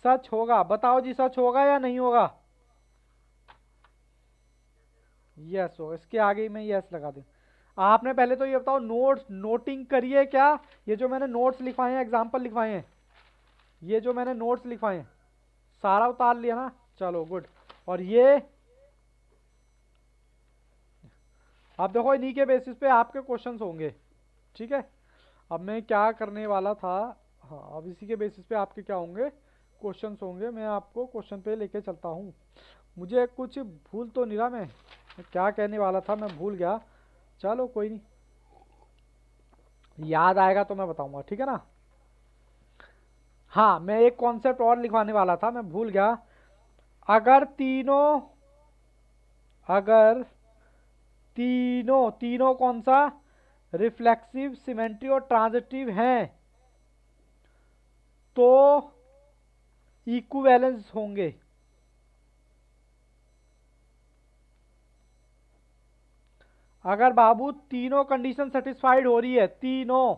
A: सच होगा। बताओ जी, सच होगा या नहीं होगा? यस होगा। इसके आगे ही मैं यस लगा दूं। आपने पहले तो ये बताओ, नोट्स नोटिंग करिए क्या? ये जो मैंने नोट्स लिखवाए हैं, एग्जाम्पल लिखवाए हैं, ये जो मैंने नोट्स लिखवाए हैं सारा उतार लिया ना? चलो गुड। और ये आप देखो, इन्हीं के बेसिस पे आपके क्वेश्चंस होंगे। ठीक है, अब मैं क्या करने वाला था, हाँ, अब इसी के बेसिस पे आपके क्या होंगे, क्वेश्चंस होंगे। मैं आपको क्वेश्चन पे लेके चलता हूँ। मुझे कुछ भूल तो नहीं रहा, मैं क्या कहने वाला था मैं भूल गया। चलो कोई नहीं, याद आएगा तो मैं बताऊंगा, ठीक है ना। हाँ, मैं एक कॉन्सेप्ट और लिखवाने वाला था, मैं भूल गया। अगर तीनों तीनों कौन सा, रिफ्लेक्सिव, सिमेट्री और ट्रांजिटिव हैं, तो इक्विवेलेंस होंगे। अगर बाबू तीनों कंडीशन सेटिस्फाइड हो रही है, तीनों,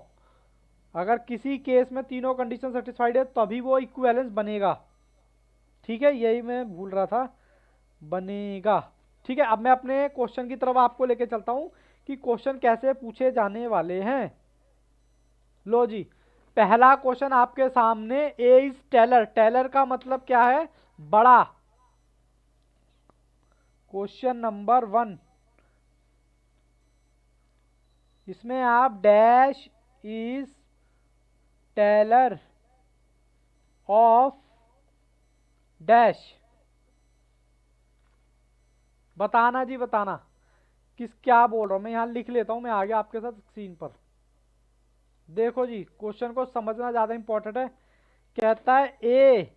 A: अगर किसी केस में तीनों कंडीशन सेटिस्फाइड है तभी वो इक्विवेलेंस बनेगा। ठीक है, यही मैं भूल रहा था, बनेगा। ठीक है, अब मैं अपने क्वेश्चन की तरफ आपको लेके चलता हूं कि क्वेश्चन कैसे पूछे जाने वाले हैं। लो जी, पहला क्वेश्चन आपके सामने, ए इज टेलर। टेलर का मतलब क्या है? बड़ा। क्वेश्चन नंबर 1, इसमें आप dash is tailor of dash बताना जी, बताना क्या बोल रहा हूं मैं। यहां लिख लेता हूं मैं आगे आपके साथ स्क्रीन पर। देखो जी, क्वेश्चन को समझना ज्यादा इंपॉर्टेंट है। कहता है ए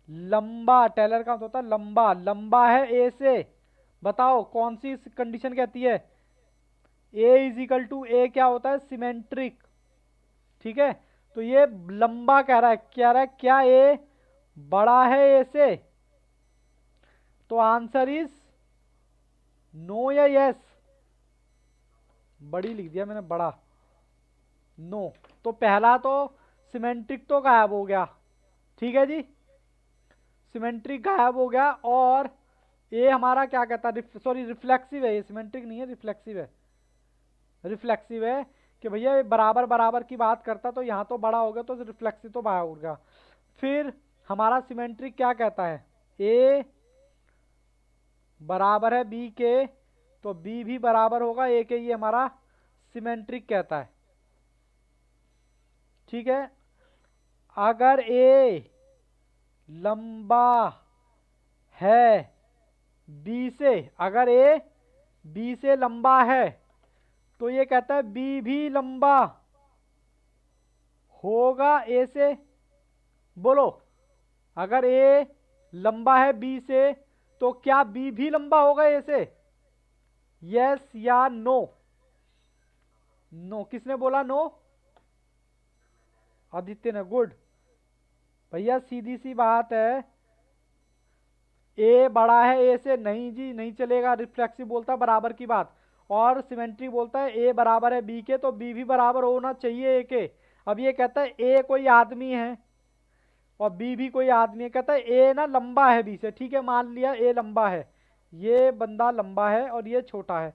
A: लंबा, टेलर का होता है लंबा, लंबा है ए से। बताओ कौन सी कंडीशन कहती है? ए इजिकल टू ए क्या होता है? सिमेट्रिक। ठीक है, तो ये लंबा कह रहा है, क्या ए बड़ा है ए से? तो आंसर इज नो या यस? बड़ी लिख दिया मैंने, बड़ा, नो। तो पहला तो सिमेट्रिक तो गायब हो गया। ठीक है जी, सिमेट्रिक गायब हो गया। और ये हमारा क्या कहता है, सॉरी रिफ्लेक्सिव है, ये सिमेट्रिक नहीं है, रिफ्लेक्सिव है। रिफ्लेक्सिव है कि भैया बराबर बराबर की बात करता, तो यहाँ तो बड़ा हो गया, तो रिफ्लेक्सिव तो बाहर हो गया। फिर हमारा सिमेट्रिक क्या कहता है? ए बराबर है बी के, तो बी भी बराबर होगा ए के, ये हमारा सिमेट्रिक कहता है। ठीक है, अगर ए लंबा है बी से, अगर ए बी से लंबा है, तो ये कहता है बी भी लंबा होगा ए से। बोलो, अगर ए लंबा है बी से, तो क्या बी भी लंबा होगा ए से? यस या नो? नो। किसने बोला नो? आदित्य ने, गुड। भैया सीधी सी बात है, ए बड़ा है ए से, नहीं जी नहीं चलेगा। रिफ्लेक्सिव बोलता है बराबर की बात, और सिमेट्रिक बोलता है ए बराबर है बी के, तो बी भी बराबर होना चाहिए ए के। अब ये कहता है ए कोई आदमी है और बी भी कोई आदमी है, कहता है ए ना लंबा है बी से। ठीक है, मान लिया ए लंबा है, ये बंदा लंबा है और ये छोटा है,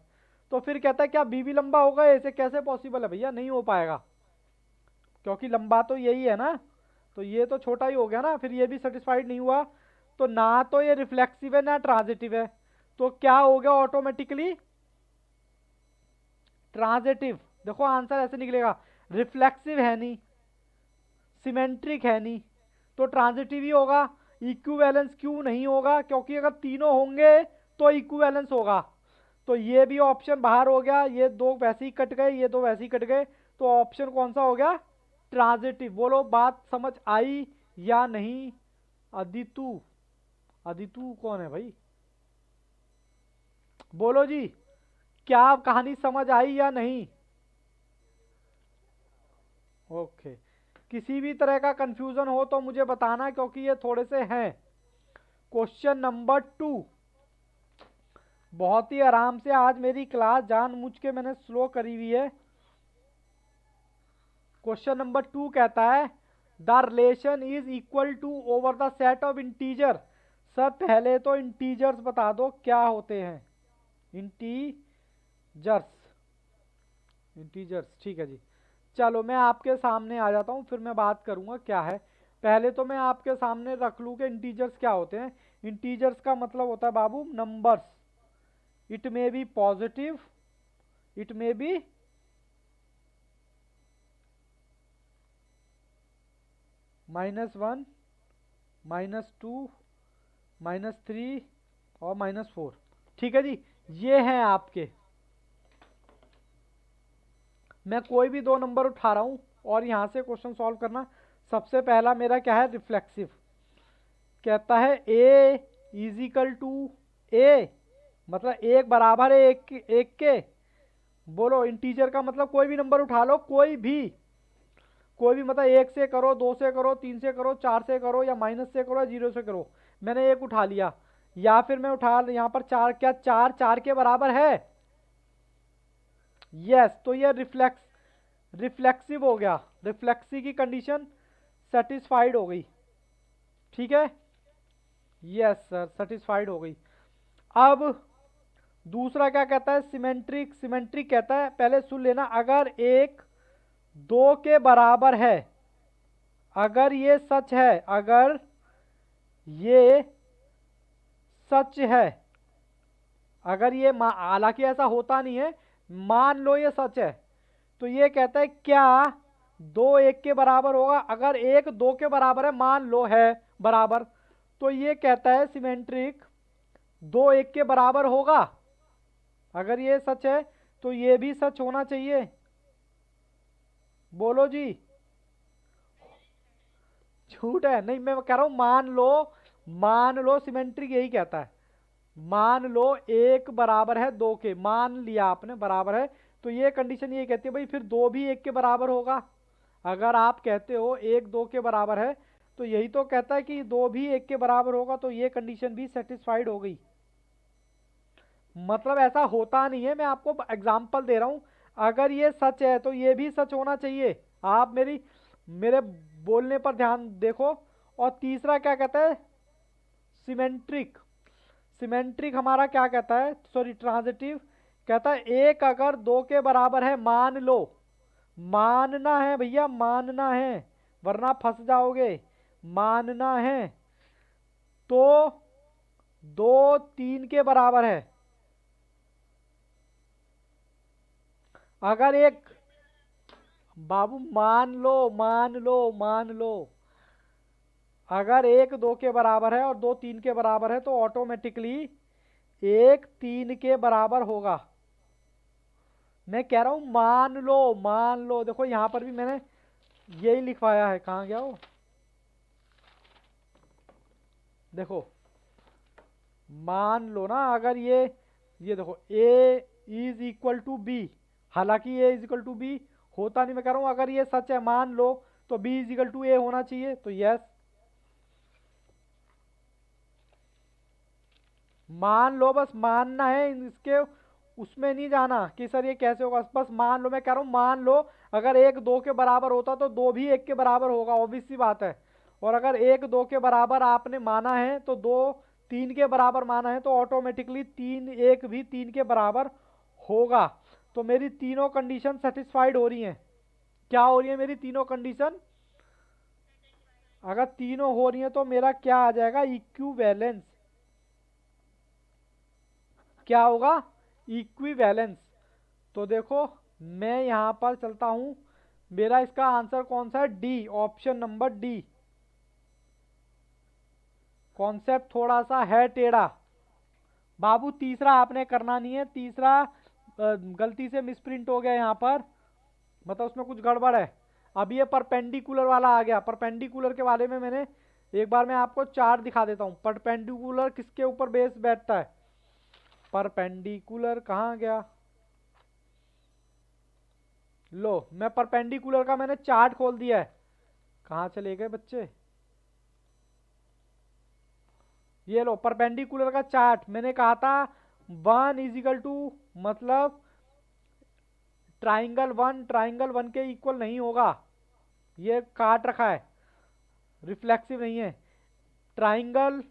A: तो फिर कहता है क्या बी भी लंबा होगा ए से? कैसे पॉसिबल है भैया, नहीं हो पाएगा। क्योंकि लंबा तो यही है ना, तो ये तो छोटा ही हो गया ना, फिर ये भी सेटिस्फाइड नहीं हुआ। तो ना तो ये रिफ्लेक्सिव है ना ट्रांजिटिव है, तो क्या हो गया ऑटोमेटिकली, ट्रांजिटिव। देखो आंसर ऐसे निकलेगा, रिफ्लेक्सिव है नहीं, सिमेट्रिक है नहीं, तो ट्रांजिटिव ही होगा। इक्विवेलेंस क्यों नहीं होगा, क्योंकि अगर तीनों होंगे तो इक्विवेलेंस होगा। तो ये भी ऑप्शन बाहर हो गया, ये दो वैसे ही कट गए, ये दो वैसे ही कट गए, तो ऑप्शन कौन सा हो गया, ट्रांजिटिव। बोलो बात समझ आई या नहीं। अदितु, अदितु कौन है भाई, बोलो जी, क्या कहानी समझ आई या नहीं। ओके, किसी भी तरह का कंफ्यूजन हो तो मुझे बताना, क्योंकि ये थोड़े से हैं। क्वेश्चन नंबर 2, बहुत ही आराम से आज मेरी क्लास जानबूझ के मैंने स्लो करी हुई है। क्वेश्चन नंबर 2 कहता है the relation is equal to over the set of integer. Sir पहले तो इंटीजर्स बता दो क्या होते हैं, इंटीजर्स, इंटीजर्स ठीक है जी। चलो मैं आपके सामने आ जाता हूँ, फिर मैं बात करूँगा क्या है। पहले तो मैं आपके सामने रख लूँ कि इंटीजर्स क्या होते हैं। इंटीजर्स का मतलब होता है बाबू numbers, it may be positive, it may be -1, -2, -3 और -4, ठीक है जी। ये हैं आपके, मैं कोई भी दो नंबर उठा रहा हूं और यहां से क्वेश्चन सॉल्व करना। सबसे पहला मेरा क्या है, रिफ्लेक्सिव। कहता है ए इजिकल टू ए, मतलब एक बराबर है एक के। बोलो इंटीजर का मतलब कोई भी नंबर उठा लो, कोई भी मतलब एक से करो, दो से करो, तीन से करो, चार से करो, या माइनस से करो, या जीरो से करो। मैंने एक उठा लिया, या फिर मैं उठा यहाँ पर चार, क्या चार चार के बराबर है, यस, तो ये रिफ्लेक्सिव हो गया, रिफ्लेक्सी की कंडीशन सेटिस्फाइड हो गई, ठीक है, यस सर सेटिस्फाइड हो गई। अब दूसरा क्या कहता है, सिमेट्रिक। सिमेट्रिक कहता है, पहले सुन लेना, अगर एक दो के बराबर है, अगर ये सच है, अगर ये सच है, अगर ये हालांकि ऐसा होता नहीं है, मान लो ये सच है, तो ये कहता है क्या दो एक के बराबर होगा। अगर एक दो के बराबर है, मान लो है बराबर, तो ये कहता है सिमेट्रिक दो एक के बराबर होगा। अगर ये सच है तो ये भी सच होना चाहिए। बोलो जी, झूठ है नहीं, मैं कह रहा हूं मान लो सिमेट्रिक यही कहता है, मान लो एक बराबर है दो के, मान लिया आपने बराबर है, तो ये कंडीशन ये कहती है भाई फिर दो भी एक के बराबर होगा। अगर आप कहते हो एक दो के बराबर है, तो यही तो कहता है कि दो भी एक के बराबर होगा, तो ये कंडीशन भी सेटिस्फाइड हो गई। मतलब ऐसा होता नहीं है, मैं आपको एग्जांपल दे रहा हूं। अगर ये सच है तो ये भी सच होना चाहिए। आप मेरे बोलने पर ध्यान देखो। और तीसरा क्या कहता है, सिमेट्रिक। सिमेट्रिक हमारा क्या कहता है, सॉरी ट्रांजिटिव, कहता है एक अगर दो के बराबर है, मान लो, मानना है भैया, मानना है, वरना फंस जाओगे, मानना है, तो दो तीन के बराबर है। अगर एक, बाबू मान लो, मान लो, मान लो, अगर एक दो के बराबर है और दो तीन के बराबर है, तो ऑटोमेटिकली एक तीन के बराबर होगा। मैं कह रहा हूं मान लो, मान लो। देखो यहां पर भी मैंने यही लिखवाया है, कहां गया वो, देखो मान लो ना, अगर ये देखो ए इज इक्वल टू बी, हालांकि ए इज इक्वल टू बी होता नहीं, मैं कह रहा हूं अगर ये सच है मान लो, तो बी इज इक्वल टू ए होना चाहिए, तो यस, मान लो, बस मानना है, इसके उसमें नहीं जाना कि सर ये कैसे होगा, बस मान लो। मैं कह रहा हूँ मान लो, अगर एक दो के बराबर होता तो दो भी एक के बराबर होगा, ऑब्वियस सी बात है। और अगर एक दो के बराबर आपने माना है, तो दो तीन के बराबर माना है, तो ऑटोमेटिकली तीन एक भी तीन के बराबर होगा। तो मेरी तीनों कंडीशन सेटिस्फाइड हो रही हैं, क्या हो रही है मेरी तीनों कंडीशन? अगर तीनों हो रही है तो मेरा क्या आ जाएगा? इक्विवेलेंस। क्या होगा? इक्विवेलेंस। तो देखो मैं यहां पर चलता हूं, मेरा इसका आंसर कौन सा है? D, option number D. Concept थोड़ा सा है टेढ़ा बाबू। तीसरा आपने करना नहीं है, तीसरा गलती से मिसप्रिंट हो गया यहाँ पर, मतलब उसमें कुछ गड़बड़ है। अब ये परपेंडिकुलर वाला आ गया। परपेंडिकुलर के बारे में मैंने एक बार मैं आपको चार्ट दिखा देता हूँ। परपेंडिकुलर किसके ऊपर बेस बैठता है? परपेंडिकुलर कहाँ गया? लो मैं परपेंडिकुलर का मैंने चार्ट खोल दिया है। कहाँ चले गए बच्चे? ये लो परपेंडिकुलर का चार्ट। मैंने कहा था 1 मतलब ट्राइंगल वन के इक्वल नहीं होगा। ये काट रखा है, रिफ्लेक्सिव नहीं है। ट्राइंगल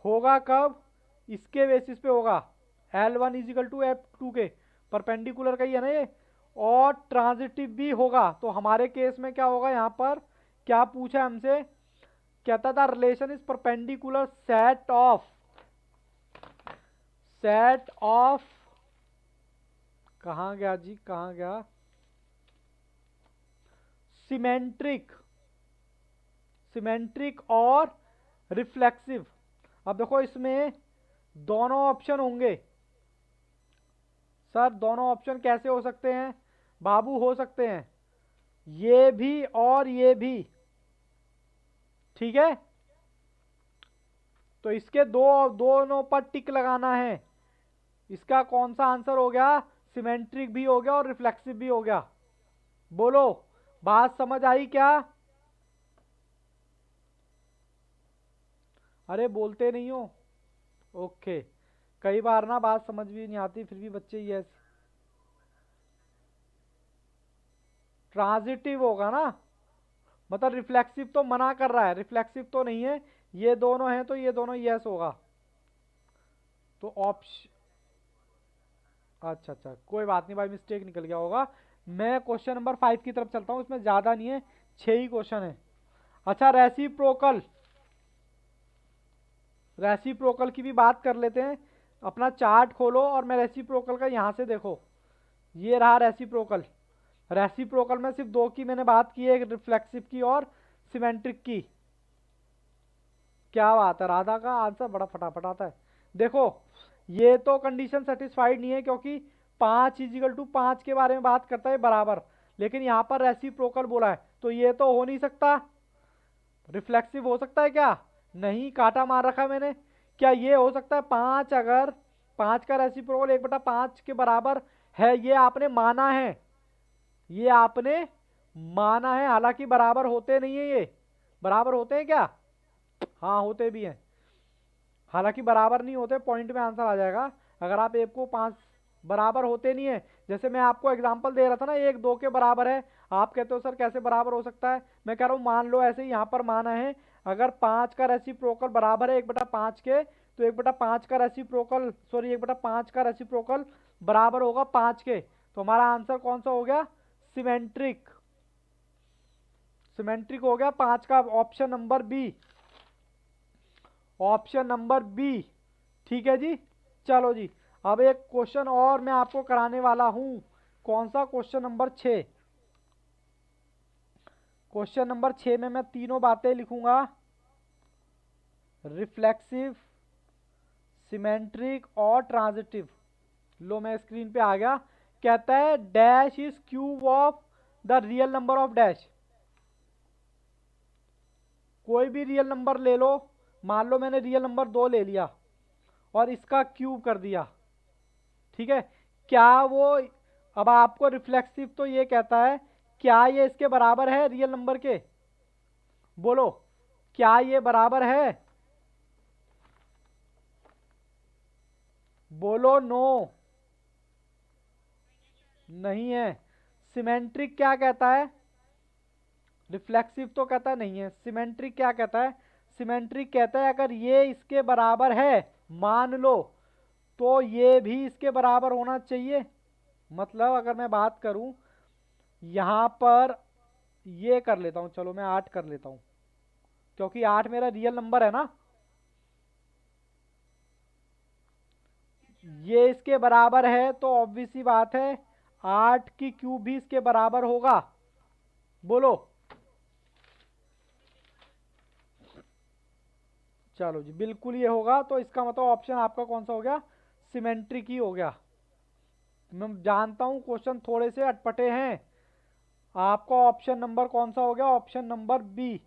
A: होगा कब? इसके बेसिस पे होगा, L1 = F2 के। परपेंडिकुलर का ही है ना ये। और ट्रांजिटिव भी होगा। तो हमारे केस में क्या होगा? यहाँ पर क्या पूछा हमसे? कहता था relation is perpendicular set of कहाँ गया जी, कहाँ गया? सिमेट्रिक और रिफ्लेक्सिव। अब देखो इसमें दोनों ऑप्शन होंगे। सर दोनों ऑप्शन कैसे हो सकते हैं? बाबू हो सकते हैं ये भी और ये भी, ठीक है। तो इसके दोनों पर टिक लगाना है। इसका कौन सा आंसर हो गया? सिमेट्रिक भी हो गया और रिफ्लेक्सिव भी हो गया। बोलो बात समझ आई क्या? अरे बोलते नहीं हो। ओके, कई बार ना बात समझ भी नहीं आती फिर भी बच्चे यस। ट्रांजिटिव होगा ना, मतलब रिफ्लेक्सिव तो मना कर रहा है, रिफ्लेक्सिव तो नहीं है। ये दोनों हैं तो ये दोनों यस होगा। तो ऑप्शन, अच्छा अच्छा कोई बात नहीं भाई, मिस्टेक निकल गया होगा। मैं क्वेश्चन नंबर 5 की तरफ चलता हूँ। इसमें ज्यादा नहीं है, 6 ही क्वेश्चन है। अच्छा रेसिप्रोकल की भी बात कर लेते हैं। अपना चार्ट खोलो और मैं रेसिप्रोकल का यहाँ से देखो, ये रहा रेसिप्रोकल। रेसिप्रोकल में सिर्फ दो की मैंने बात की है, एक रिफ्लेक्सिव की और सिमेट्रिक की। क्या बात है, राधा का आंसर बड़ा फटाफट आता है। देखो ये तो कंडीशन सेटिस्फाइड नहीं है क्योंकि 5 = 5 के बारे में बात करता है बराबर, लेकिन यहाँ पर रेसिप्रोकल बोला है तो ये तो हो नहीं सकता। रिफ्लेक्सिव हो सकता है क्या? नहीं, काटा मार रखा है मैंने। क्या ये हो सकता है? 5 अगर 5 का रेसिप्रोकल 1/5 के बराबर है, ये आपने माना है, ये आपने माना है। हालांकि बराबर होते नहीं है ये। बराबर होते हैं क्या? हाँ होते भी हैं। हालांकि बराबर नहीं होते, पॉइंट में आंसर आ जाएगा। अगर आप 1 को 5 बराबर होते नहीं है। जैसे मैं आपको एग्जांपल दे रहा था ना, 1 2 के बराबर है। आप कहते हो सर कैसे बराबर हो सकता है? मैं कह रहा हूँ मान लो ऐसे ही यहाँ पर माना है, अगर 5 का रेसिप्रोकल बराबर है 1/5 के, तो 1/5 का रेसिप्रोकल, सॉरी 1/5 का रेसिप्रोकल बराबर होगा 5 के। तो हमारा आंसर कौन सा हो गया? सिमेट्रिक। सिमेट्रिक हो गया 5 का, option number B. Option number B, ठीक है जी। चलो जी, अब एक क्वेश्चन और मैं आपको कराने वाला हूं। कौन सा? Question number 6। क्वेश्चन नंबर 6 में मैं तीनों बातें लिखूंगा, रिफ्लेक्सिव, सिमेट्रिक और ट्रांजिटिव। लो मैं स्क्रीन पे आ गया। कहता है dash is cube of the real number of dash. कोई भी रियल नंबर ले लो, मान लो मैंने रियल नंबर 2 ले लिया और इसका क्यूब कर दिया, ठीक है। क्या वो, अब आपको रिफ्लेक्सिव तो ये कहता है, क्या ये इसके बराबर है रियल नंबर के? बोलो क्या ये बराबर है? बोलो नो। नहीं है। सिमेट्रिक क्या कहता है? रिफ्लेक्सिव तो कहता नहीं है। सिमेट्रिक क्या कहता है? सिमेट्रिक कहता है अगर ये इसके बराबर है, मान लो, तो ये भी इसके बराबर होना चाहिए। मतलब अगर मैं बात करूं, यहां पर ये कर लेता हूँ, चलो मैं 8 कर लेता हूँ, क्योंकि 8 मेरा रियल नंबर है ना। ये इसके बराबर है तो ऑब्वियस सी बात है 8 की क्यूब भी इसके बराबर होगा। बोलो। चलो जी, बिल्कुल ये होगा, तो इसका मतलब ऑप्शन आपका कौन सा हो गया, सिमेट्रिक ही हो गया। मैं जानता हूँ क्वेश्चन थोड़े से अटपटे हैं। आपका ऑप्शन नंबर कौन सा हो गया, ऑप्शन नंबर बी।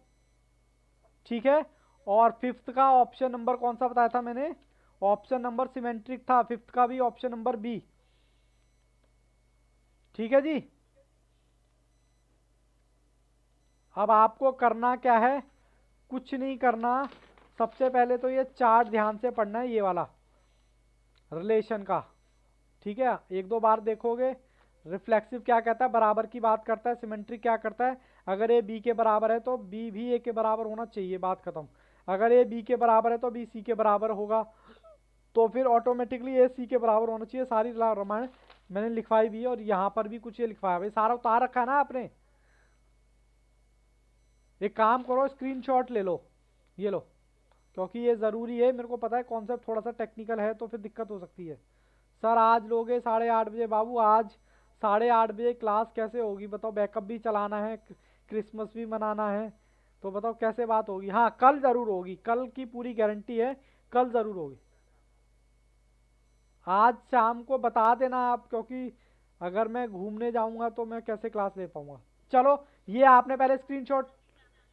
A: ठीक है। और फिफ्थ का ऑप्शन नंबर कौन सा बताया था मैंने, ऑप्शन नंबर सिमेट्रिक था, फिफ्थ का भी ऑप्शन नंबर बी। ठीक है जी। अब आपको करना क्या है, कुछ नहीं करना। सबसे पहले तो ये चार्ट ध्यान से पढ़ना है, ये वाला रिलेशन का। ठीक है, एक दो बार देखोगे। रिफ्लेक्सिव क्या कहता है, बराबर की बात करता है। सिमेट्रिक क्या करता है, अगर ए बी के बराबर है तो बी भी ए के बराबर होना चाहिए, बात खत्म। अगर ए बी के बराबर है तो बी सी के बराबर होगा, तो फिर ऑटोमेटिकली ए सी के बराबर होना चाहिए। सारी रामायण मैंने लिखवाई भी है, और यहाँ पर भी कुछ ये लिखवाया भाई, सारा उतार रखा है ना आपने। एक काम करो, स्क्रीनशॉट ले लो, ये लो, क्योंकि ये ज़रूरी है। मेरे को पता है कॉन्सेप्ट थोड़ा सा टेक्निकल है, तो फिर दिक्कत हो सकती है। सर आज लोगे 8:30 बजे, बाबू आज 8:30 बजे क्लास कैसे होगी बताओ, बैकअप भी चलाना है, क्रिसमस भी मनाना है, तो बताओ कैसे बात होगी। हाँ कल ज़रूर होगी, कल की पूरी गारंटी है, कल ज़रूर होगी। आज शाम को बता देना आप, क्योंकि अगर मैं घूमने जाऊंगा तो मैं कैसे क्लास ले पाऊंगा। चलो, ये आपने पहले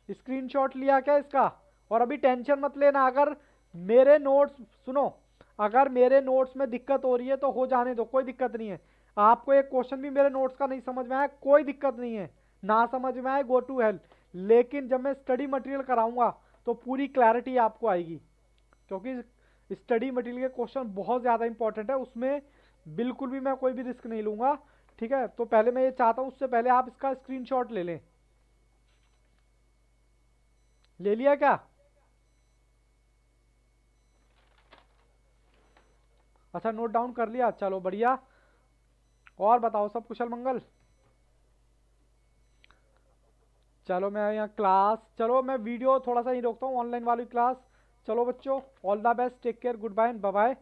A: स्क्रीनशॉट लिया क्या इसका। और अभी टेंशन मत लेना, अगर मेरे नोट्स सुनो, अगर मेरे नोट्स में दिक्कत हो रही है तो हो जाने दो, कोई दिक्कत नहीं है। आपको एक क्वेश्चन भी मेरे नोट्स का नहीं समझ में आया, कोई दिक्कत नहीं है, ना समझ में आए गो टू हेल्प। लेकिन जब मैं स्टडी मटेरियल कराऊंगा तो पूरी क्लैरिटी आपको आएगी, क्योंकि स्टडी मटेरियल के क्वेश्चन बहुत ज़्यादा इंपॉर्टेंट है, उसमें बिल्कुल भी मैं कोई भी रिस्क नहीं लूंगा। ठीक है, तो पहले मैं ये चाहता हूँ, उससे पहले आप इसका स्क्रीनशॉट ले लें। ले लिया क्या। अच्छा, नोट डाउन कर लिया, चलो बढ़िया। और बताओ, सब कुशल मंगल। चलो मैं यहाँ क्लास, चलो मैं वीडियो थोड़ा सा ही रोकता हूँ, ऑनलाइन वाली क्लास। चलो बच्चों, all the best, take care, goodbye, bye bye.